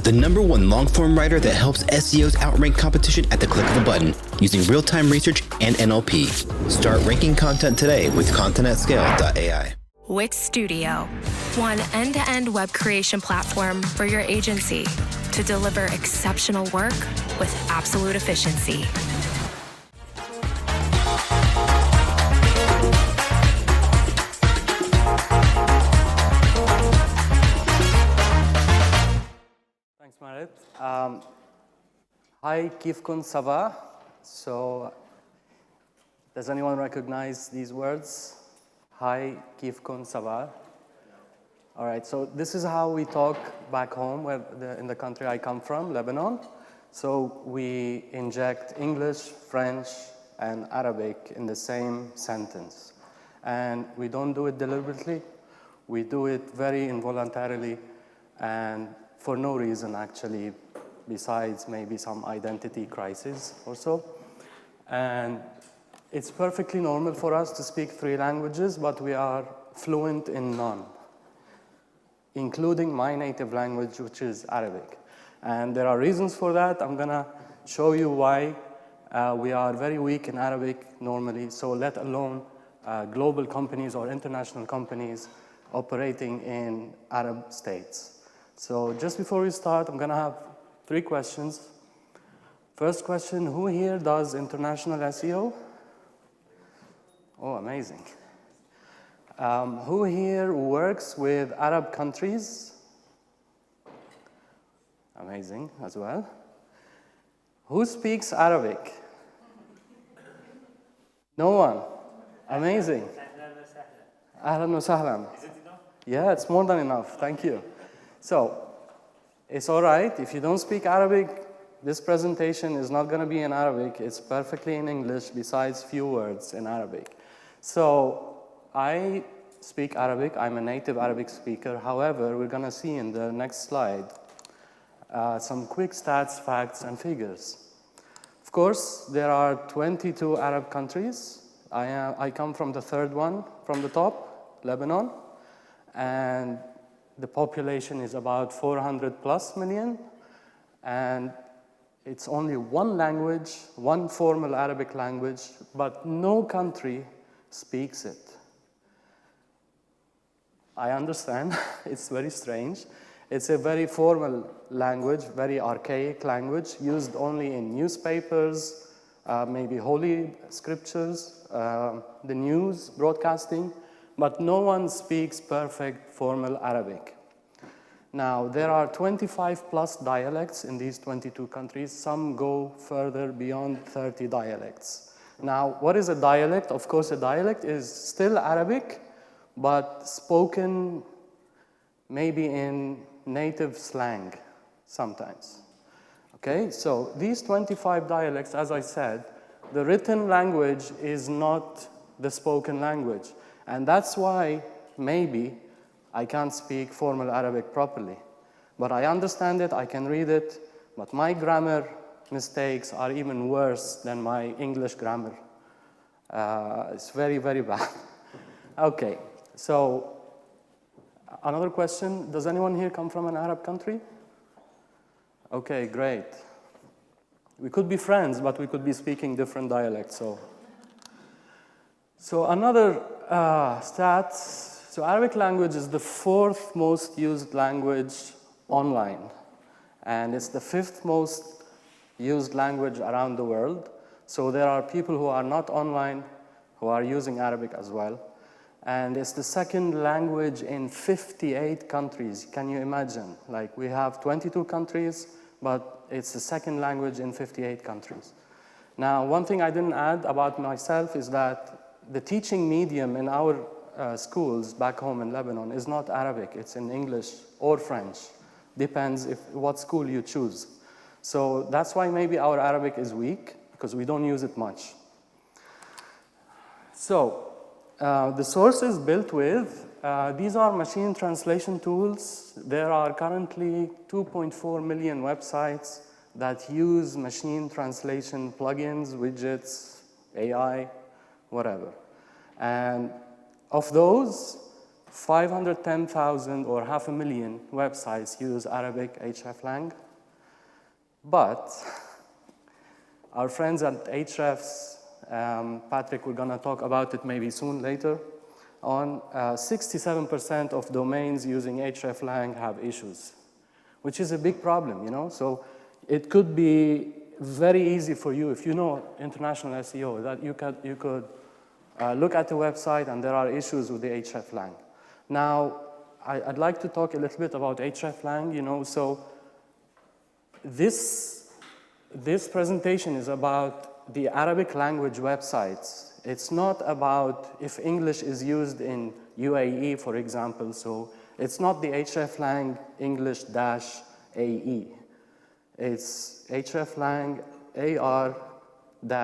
the #1 long-form writer that helps SEOs outrank competition at the click of a button using real-time research and NLP. Start ranking content today with content@scale.ai. Wix Studio, one end-to-end web creation platform for your agency to deliver exceptional work with absolute efficiency. Thanks, Marit. Hi, Kifkun Sava. So, does anyone recognize these words? Hi, Kifkun Sava. All right, so this is how we talk back home in the country I come from, Lebanon. So we inject English, French, and Arabic in the same sentence. And we don't do it deliberately. We do it very involuntarily and for no reason, actually, besides maybe some identity crisis or so. And it's perfectly normal for us to speak 3 languages, but we are fluent in none, including my native language, which is Arabic. And there are reasons for that. I'm going to show you why we are very weak in Arabic normally, so let alone global companies or international companies operating in Arab states. So just before we start, I'm going to have 3 questions. First question, who here does international SEO? Oh, amazing. Who here works with Arab countries? Amazing as well. Who speaks Arabic? No one. Amazing. Ahlan wa sahlan. Is it enough? Yeah, it's more than enough. Thank you. So, it's all right. If you don't speak Arabic, this presentation is not going to be in Arabic. It's perfectly in English, besides few words in Arabic. So, I speak Arabic. I'm a native Arabic speaker. However, we're going to see in the next slide some quick stats, facts, and figures. Of course, there are 22 Arab countries. I come from the 3rd one from the top, Lebanon. And the population is about 400 plus million. And it's only one language, one formal Arabic language, but no country speaks it. I understand, it's very strange. It's a very formal language, very archaic language, used only in newspapers, maybe holy scriptures, the news, broadcasting, but no one speaks perfect formal Arabic. Now, there are 25 plus dialects in these 22 countries. Some go further beyond 30 dialects. Now, what is a dialect? Of course, a dialect is still Arabic, but spoken maybe in native slang sometimes. Okay, so these 25 dialects, as I said, the written language is not the spoken language. And that's why maybe I can't speak formal Arabic properly. But I understand it, I can read it, but my grammar mistakes are even worse than my English grammar. It's very, very bad. Okay, so another question, does anyone here come from an Arab country? Okay, great. We could be friends, but we could be speaking different dialects. So another stat, so Arabic language is the 4th most used language online. And it's the 5th most used language around the world. So there are people who are not online who are using Arabic as well. And it's the 2nd language in 58 countries. Can you imagine? Like, we have 22 countries, but it's the 2nd language in 58 countries. Now, one thing I didn't add about myself is that the teaching medium in our schools back home in Lebanon is not Arabic. It's in English or French. Depends what school you choose. So that's why maybe our Arabic is weak, because we don't use it much. So the sources built with, these are machine translation tools. There are currently 2.4 million websites that use machine translation plugins, widgets, AI, whatever. And of those, 510,000 or 500,000 websites use Arabic hreflang. But our friends at Ahrefs, Patrick, we're going to talk about it maybe soon later, on 67% of domains using hreflang have issues, which is a big problem, you know? So it could be very easy for you, if you know international SEO, that you could look at the website and there are issues with the hreflang. Now, I'd like to talk a little bit about hreflang, you know, so this presentation is about the Arabic language websites. It's not about if English is used in UAE, for example, so it's not the hreflang English-AE. It's hreflang AR-AE,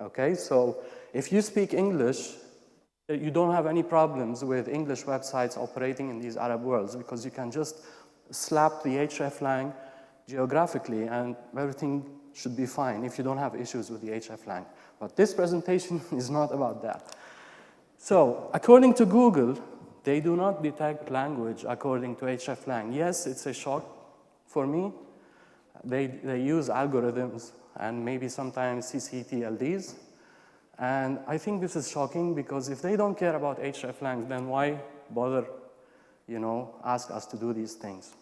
okay? So if you speak English, you don't have any problems with English websites operating in these Arab worlds because you can just slap the hreflang geographically and everything should be fine if you don't have issues with the hreflang. But this presentation is not about that. So according to Google, they do not detect language according to hreflang. Yes, it's a shock for me. They use algorithms and maybe sometimes CCTLDs. And I think this is shocking because if they don't care about hreflang, then why bother, you know, ask us to do these things?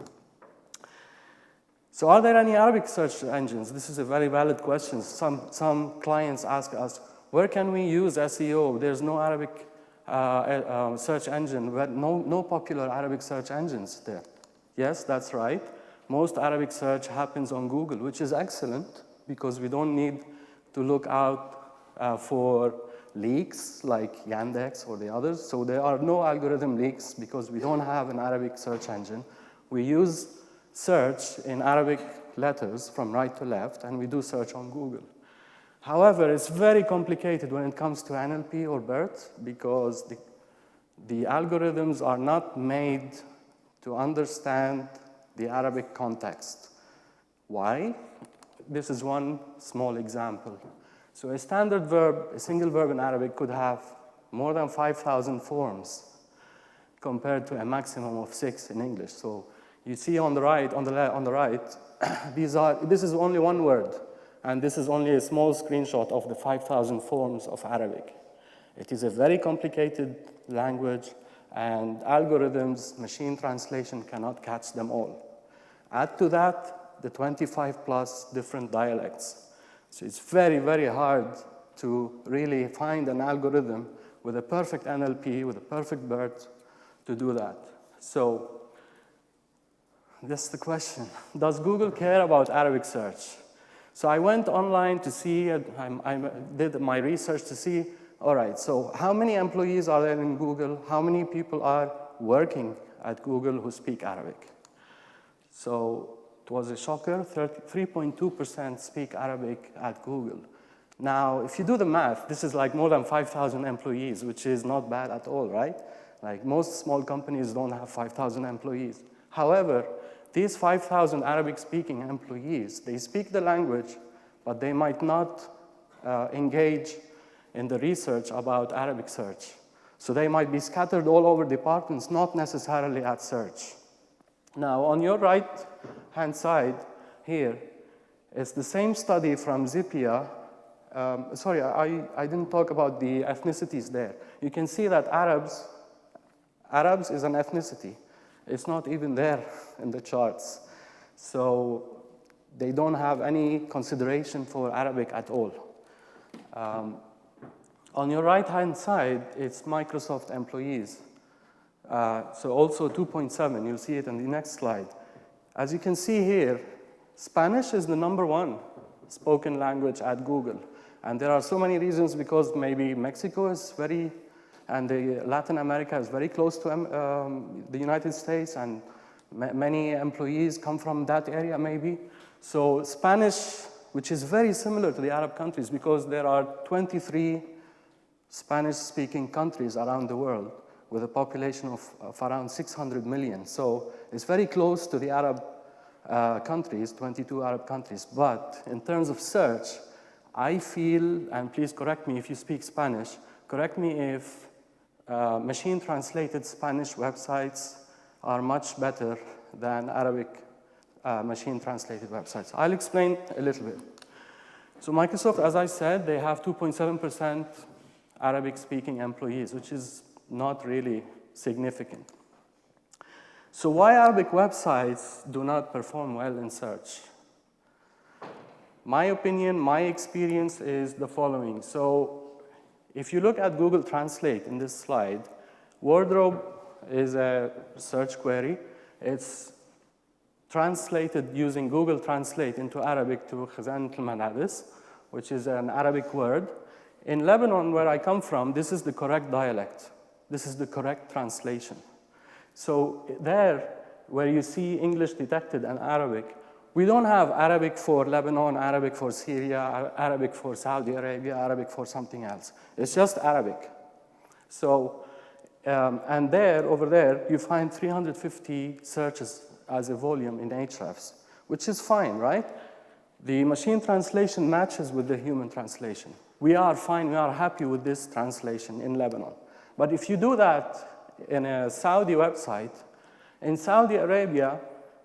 So are there any Arabic search engines? This is a very valid question. Some clients ask us, where can we use SEO? There's no Arabic search engine, no popular Arabic search engines there. Yes, that's right. Most Arabic search happens on Google, which is excellent because we don't need to look out for leaks like Yandex or the others. So there are no algorithm leaks because we don't have an Arabic search engine. We use search in Arabic letters from right to left, and we do search on Google. However, it's very complicated when it comes to NLP or BERT because the algorithms are not made to understand the Arabic context. Why? This is one small example. So a standard verb, a single verb in Arabic could have more than 5,000 forms compared to a maximum of 6 in English. So you see on the right, this is only one word, and this is only a small screenshot of the 5,000 forms of Arabic. It is a very complicated language, and algorithms, machine translation cannot catch them all. Add to that the 25 plus different dialects. So it's very, very hard to really find an algorithm with a perfect NLP, with a perfect BERT to do that. So that's the question. Does Google care about Arabic search? So I went online to see, I did my research to see, all right, so how many employees are there in Google? How many people are working at Google who speak Arabic? So it was a shocker, 3.2% speak Arabic at Google. Now, if you do the math, this is like more than 5,000 employees, which is not bad at all, right? Like most small companies don't have 5,000 employees. However, these 5,000 Arabic-speaking employees, they speak the language, but they might not engage in the research about Arabic search. So they might be scattered all over departments, not necessarily at search. Now, on your right-hand side here, it's the same study from Zipia. Sorry, I didn't talk about the ethnicities there. You can see that Arabs is an ethnicity. It's not even there in the charts. So they don't have any consideration for Arabic at all. On your right-hand side, it's Microsoft employees. So also 2.7, you'll see it in the next slide. As you can see here, Spanish is the #1 spoken language at Google. And there are so many reasons because maybe Mexico is and Latin America is very close to the United States, and many employees come from that area maybe. So Spanish, which is very similar to the Arab countries because there are 23 Spanish-speaking countries around the world with a population of around 600 million. So it's very close to the Arab countries, 22 Arab countries. But in terms of search, I feel, and please correct me if you speak Spanish, correct me if machine translated Spanish websites are much better than Arabic machine translated websites. I'll explain a little bit. So Microsoft, as I said, they have 2.7% Arabic speaking employees, which is not really significant. So why Arabic websites do not perform well in search? My opinion, my experience is the following. So if you look at Google Translate in this slide, wardrobe is a search query. It's translated using Google Translate into Arabic to khazanat al-malabis, which is an Arabic word. In Lebanon, where I come from, this is the correct dialect. This is the correct translation. So there, where you see English detected and Arabic, we don't have Arabic for Lebanon, Arabic for Syria, Arabic for Saudi Arabia, Arabic for something else. It's just Arabic. So, and there, over there, you find 350 searches as a volume in Ahrefs, which is fine, right? The machine translation matches with the human translation. We are fine, we are happy with this translation in Lebanon. But if you do that in a Saudi website, in Saudi Arabia,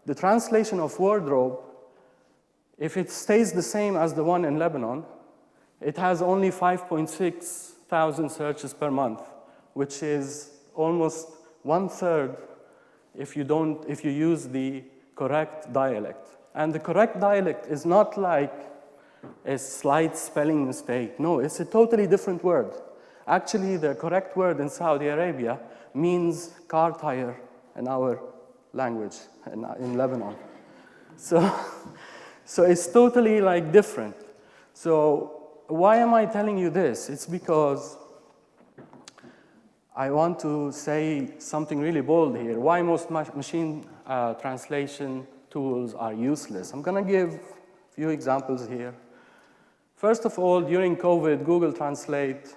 the translation of wardrobe, if it stays the same as the one in Lebanon, it has only 5.6 thousand searches per month, which is almost 1/3 if you use the correct dialect. And the correct dialect is not like a slight spelling mistake. No, it's a totally different word. Actually, the correct word in Saudi Arabia means car tire in our language in Lebanon. So it's totally like different. So why am I telling you this? It's because I want to say something really bold here. Why most machine translation tools are useless. I'm going to give a few examples here. First of all, during COVID, Google Translate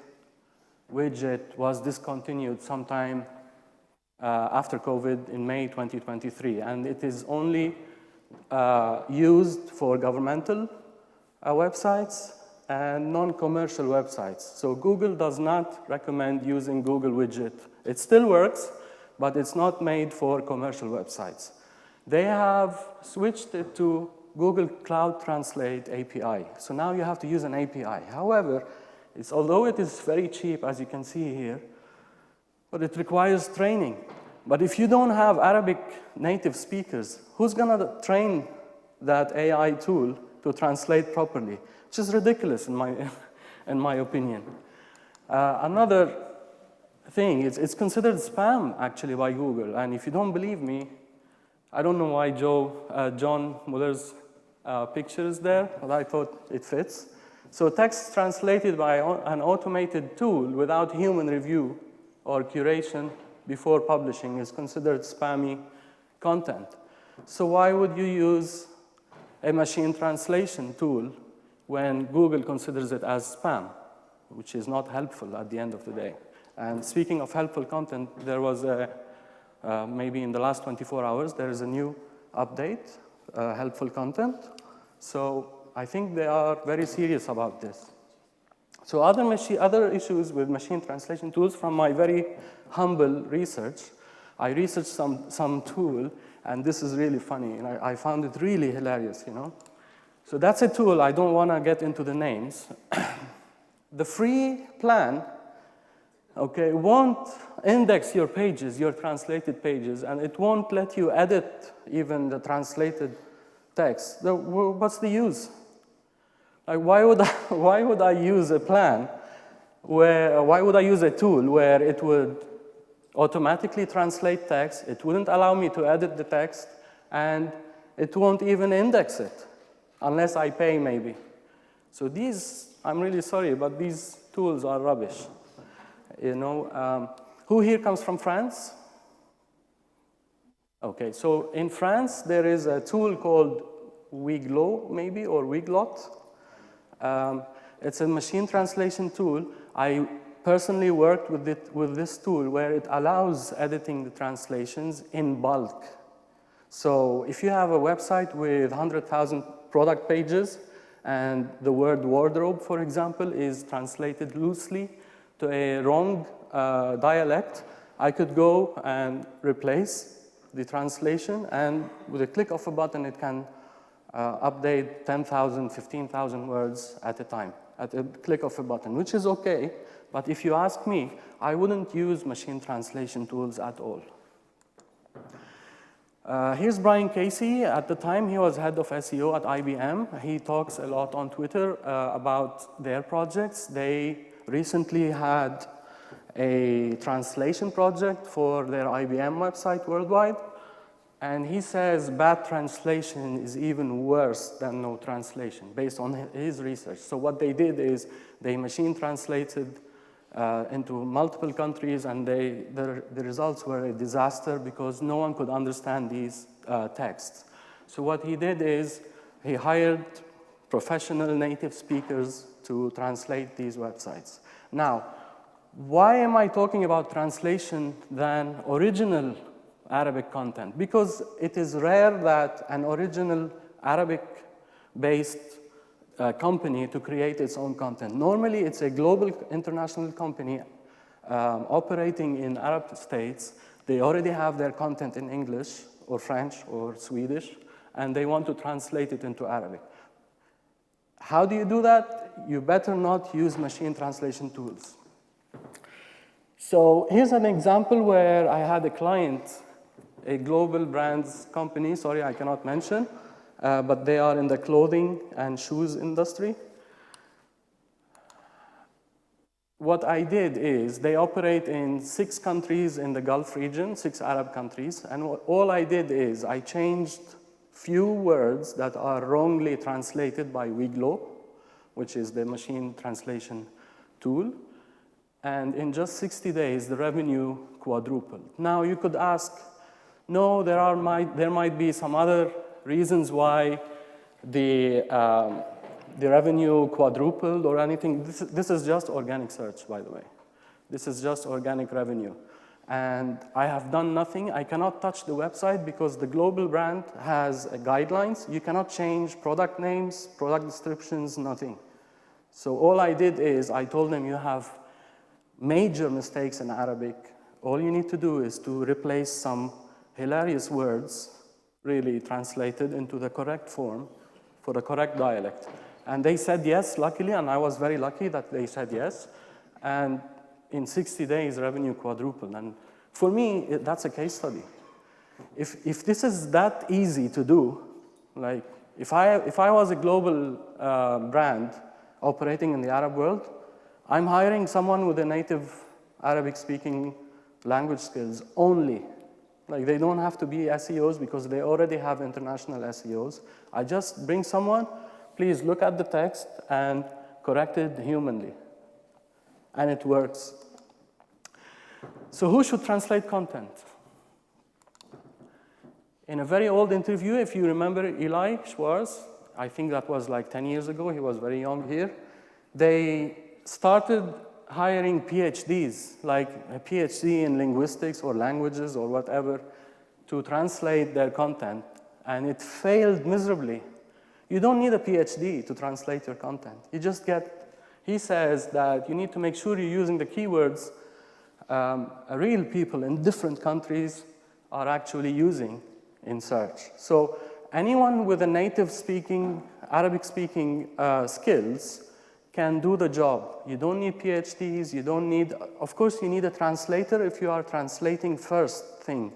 widget was discontinued sometime after COVID in May 2023, and it is only used for governmental websites and non-commercial websites. So Google does not recommend using Google widget. It still works, but it's not made for commercial websites. They have switched it to Google Cloud Translate API. So now you have to use an API. However, although it is very cheap, as you can see here, but it requires training. But if you don't have Arabic native speakers, who's going to train that AI tool to translate properly? Which is ridiculous in my opinion. Another thing, it's considered spam actually by Google. And if you don't believe me, I don't know why John Muller's picture is there, but I thought it fits. So text translated by an automated tool without human review or curation before publishing is considered spammy content. So why would you use a machine translation tool when Google considers it as spam, which is not helpful at the end of the day? And speaking of helpful content, there was maybe in the last 24 hours, there is a new update, helpful content. So I think they are very serious about this. So other issues with machine translation tools from my very humble research, I researched some tool, and this is really funny, and I found it really hilarious, you know. So that's a tool, I don't want to get into the names. The free plan, okay, won't index your pages, your translated pages, and it won't let you edit even the translated text. What's the use? Like, why would I use a plan why would I use a tool where it would automatically translate text, it wouldn't allow me to edit the text, and it won't even index it, unless I pay maybe. So I'm really sorry, but these tools are rubbish. You know, who here comes from France? Okay, so in France, there is a tool called Weglot, maybe, or Weglot. It's a machine translation tool. I personally worked with this tool where it allows editing the translations in bulk. So if you have a website with 100,000 product pages and the word wardrobe, for example, is translated loosely to a wrong dialect, I could go and replace the translation, and with a click of a button, it can update 10,000, 15,000 words at a time, at a click of a button, which is okay. But if you ask me, I wouldn't use machine translation tools at all. Here's Brian Casey. At the time, he was head of SEO at IBM. He talks a lot on Twitter about their projects. They recently had a translation project for their IBM website worldwide. And he says bad translation is even worse than no translation, based on his research. So what they did is they machine translated into multiple countries, and the results were a disaster because no one could understand these texts. So what he did is he hired professional native speakers to translate these websites. Now, why am I talking about translation than original Arabic content? Because it is rare that an original Arabic-based company to create its own content. Normally, it's a global international company operating in Arab states. They already have their content in English or French or Swedish, and they want to translate it into Arabic. How do you do that? You better not use machine translation tools. So here's an example where I had a client, a global brands company, sorry, I cannot mention, but they are in the clothing and shoes industry. What I did is they operate in 6 countries in the Gulf region, 6 Arab countries, and all I did is I changed few words that are wrongly translated by Wiglo, which is the machine translation tool, and in just 60 days, the revenue quadrupled. Now you could ask, no, there might be some other reasons why the revenue quadrupled or anything. This is just organic search, by the way. This is just organic revenue. And I have done nothing. I cannot touch the website because the global brand has guidelines. You cannot change product names, product descriptions, nothing. So all I did is I told them you have major mistakes in Arabic. All you need to do is to replace some hilarious words, really translated into the correct form for the correct dialect. And they said yes, luckily, and I was very lucky that they said yes. And in 60 days, revenue quadrupled. And for me, that's a case study. If this is that easy to do, like if I was a global brand operating in the Arab world, I'm hiring someone with a native Arabic-speaking language skills only. Like they don't have to be SEOs because they already have international SEOs. I just bring someone, please look at the text and correct it humanly. And it works. So who should translate content? In a very old interview, if you remember Eli Schwartz, I think that was like 10 years ago, he was very young here, they started hiring PhDs, like a PhD in linguistics or languages or whatever, to translate their content, and it failed miserably. You don't need a PhD to translate your content. You just he says that you need to make sure you're using the keywords real people in different countries are actually using in search. So anyone with a native speaking, Arabic speaking skills can do the job. You don't need PhDs, you don't need, of course you need a translator if you are translating first thing.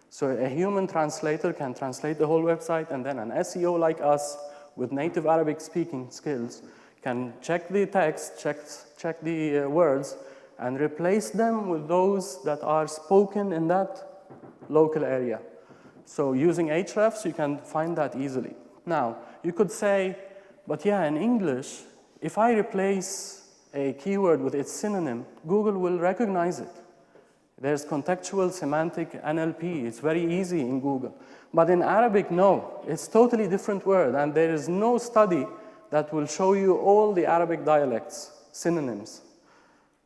So a human translator can translate the whole website, and then an SEO like us with native Arabic speaking skills can check the text, check the words, and replace them with those that are spoken in that local area. So using Hrefs, you can find that easily. Now, you could say, but yeah, in English, if I replace a keyword with its synonym, Google will recognize it. There's contextual semantic NLP. It's very easy in Google. But in Arabic, no. It's totally different word, and there is no study that will show you all the Arabic dialects, synonyms.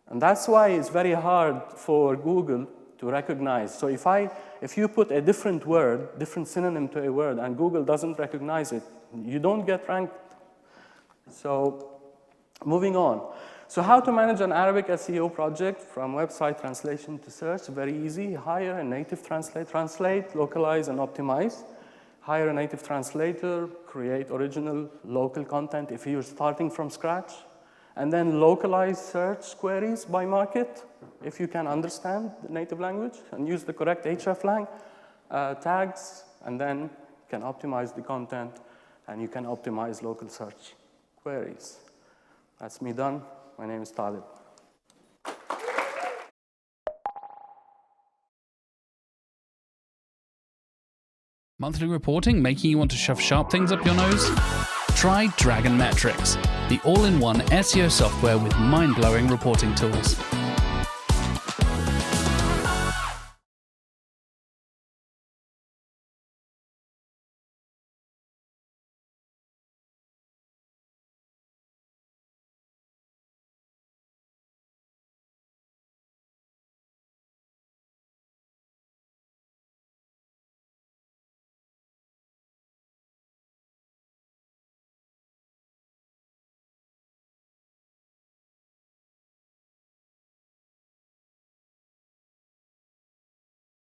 And that's why it's very hard for Google to recognize. So if you put a different word, different synonym to a word, and Google doesn't recognize it, you don't get ranked. So moving on. So how to manage an Arabic SEO project from website translation to search? Very easy. Hire a native translate, localize, and optimize. Hire a native translator, create original local content if you're starting from scratch, and then localize search queries by market if you can understand the native language and use the correct hreflang tags, and then you can optimize the content and you can optimize local search queries. That's me done. My name is Taleb. Monthly reporting making you want to shove sharp things up your nose? Try Dragon Metrics, the all-in-one SEO software with mind-blowing reporting tools.